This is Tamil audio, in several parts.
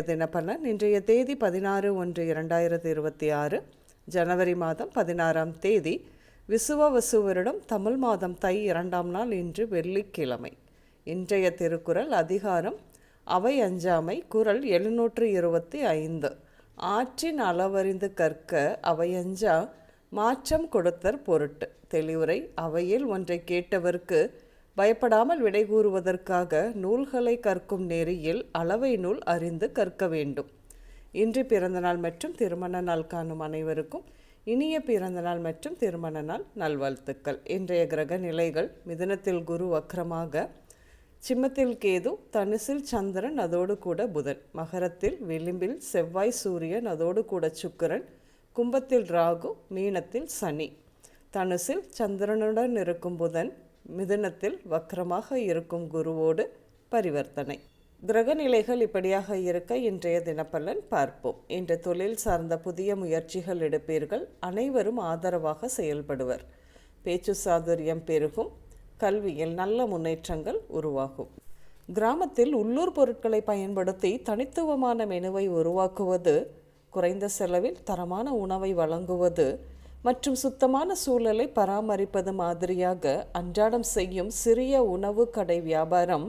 தினப்பலன். இன்றைய தேதி 16/1/2026, ஜனவரி மாதம் 16ஆம் தேதி, விசுவவசு வருடம் தமிழ் மாதம் தை 2ஆம் நாள். இன்று வெள்ளிக்கிழமை. இன்றைய திருக்குறள் அதிகாரம் அவை அஞ்சாமை. குறள் 725. ஆற்றின் அளவறிந்து கற்க அவையஞ்சா மாற்றம் கொடுத்தற் பொருட்டு. தெளிவுரை. அவையில் ஒன்றை கேட்டவர்க்கு பயப்படாமல் விடை கூறுவதற்காக நூல்களை கற்கும் நெறியில் அளவை நூல் அறிந்து கற்க வேண்டும். இன்று பிறந்தநாள் மற்றும் திருமண நாள் காணும் அனைவருக்கும் இனிய பிறந்தநாள் மற்றும் திருமண நாள் நல்வாழ்த்துக்கள். இன்றைய கிரக நிலைகள்: மிதுனத்தில் குரு வக்ரமாக, சிம்மத்தில் கேது, தனுசில் சந்திரன் அதோடு கூட புதன், மகரத்தில் விளிம்பில் செவ்வாய் சூரியன் அதோடு கூட சுக்கிரன், கும்பத்தில் ராகு, மீனத்தில் சனி. தனுசில் சந்திரனுடன் இருக்கும் புதன், மிதுனத்தில் வக்ரமாக இருக்கும் குருவோடு பரிவர்த்தனை. கிரகநிலைகள் இப்படியாக இருக்க இன்றைய தினப்பலன் பார்ப்போம். இன்று தொழில் சார்ந்த புதிய முயற்சிகள் எடுப்பீர்கள். அனைவரும் ஆதரவாக செயல்படுவர். பேச்சு சாதுரியம் பெருகும். கல்வியில் நல்ல முன்னேற்றங்கள் உருவாகும். கிராமத்தில் உள்ளூர் பொருட்களை பயன்படுத்தி தனித்துவமான மெனுவை உருவாக்குவது, குறைந்த செலவில் தரமான உணவை வழங்குவது மற்றும் சுத்தமான சூழலை பராமரிப்பது மாதிரியாக அன்றாடம் செய்யும் சிறிய உணவு கடை வியாபாரம்,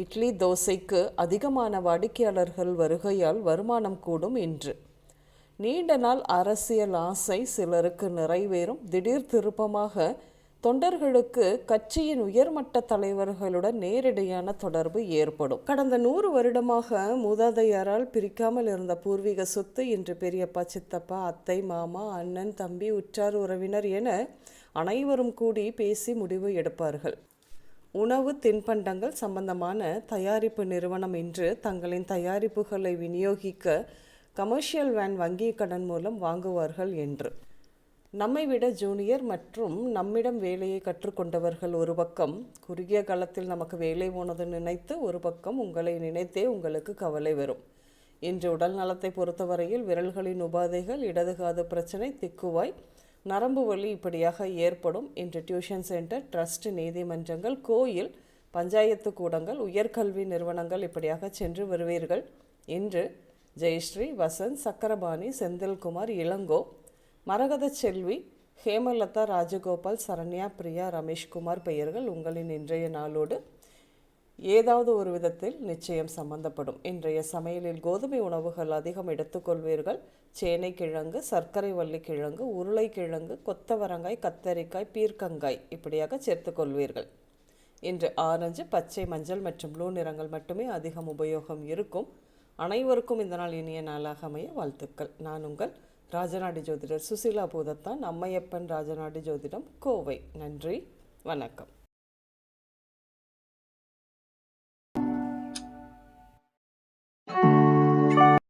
இட்லி தோசைக்கு அதிகமான வாடிக்கையாளர்கள் வருகையால் வருமானம் கூடும். இன்று நீண்ட நாள் அரசியல் ஆசை சிலருக்கு நிறைவேறும். திடீர் திருப்பமாக தொண்டர்களுக்கு கட்சியின் உயர்மட்ட தலைவர்களுடன் நேரடியான தொடர்பு ஏற்படும். கடந்த 100 வருடமாக மூதாதையரால் பிரிக்காமல் இருந்த பூர்வீக சொத்து இன்று பெரியப்பா, சித்தப்பா, அத்தை, மாமா, அண்ணன், தம்பி, உற்றார் உறவினர் என அனைவரும் கூடி பேசி முடிவு எடுப்பார்கள். உணவு தின்பண்டங்கள் சம்பந்தமான தயாரிப்பு நிறுவனம் இன்று தங்களின் தயாரிப்புகளை விநியோகிக்க கமர்ஷியல் வேன் வங்கி கடன் மூலம் வாங்குவார்கள் என்று. நம்மை விட ஜூனியர் மற்றும் நம்மிடம் வேலையை கற்றுக்கொண்டவர்கள் ஒரு பக்கம் குறுகிய காலத்தில் நமக்கு வேலை போனது நினைத்து, ஒரு பக்கம் உங்களை நினைத்தே உங்களுக்கு கவலை வரும். இன்று உடல் நலத்தை பொறுத்தவரையில் விரல்களின் உபாதைகள், இடதுகாது பிரச்சனை, திக்குவாய், நரம்பு வலி இப்படியாக ஏற்படும். இன்று டியூஷன் சென்டர், ட்ரஸ்ட், நீதிமன்றங்கள், கோயில், பஞ்சாயத்து கூடங்கள், உயர்கல்வி நிறுவனங்கள் இப்படியாக சென்று வருவீர்கள். இன்று ஜெயஸ்ரீ, வசந்த், சக்கரபாணி, செந்தில்குமார், இளங்கோ, மரகத செல்வி, ஹேமலதா, ராஜகோபால், சரண்யா, பிரியா, ரமேஷ்குமார் பெயர்கள் உங்களின் இன்றைய நாளோடு ஏதாவது ஒரு விதத்தில் நிச்சயம் சம்பந்தப்படும். இன்றைய சமையலில் கோதுமை உணவுகள் அதிகம் எடுத்துக்கொள்வீர்கள். சேனை கிழங்கு, சர்க்கரை வள்ளி கிழங்கு, உருளைக்கிழங்கு, கொத்தவரங்காய், கத்தரிக்காய், பீர்க்கங்காய் இப்படியாக சேர்த்துக்கொள்வீர்கள். இன்று ஆரஞ்சு, பச்சை, மஞ்சள் மற்றும் ப்ளூ நிறங்கள் மட்டுமே அதிகம் உபயோகம் இருக்கும். அனைவருக்கும் இந்த நாள் இனிய நாளாக அமைய வாழ்த்துக்கள். நான் உங்கள் ராஜநாடி ஜோதிடர் சுசிலா பூதத்தான், அம்மையப்பன் ராஜநாடி ஜோதிடம், கோவை. நன்றி, வணக்கம்.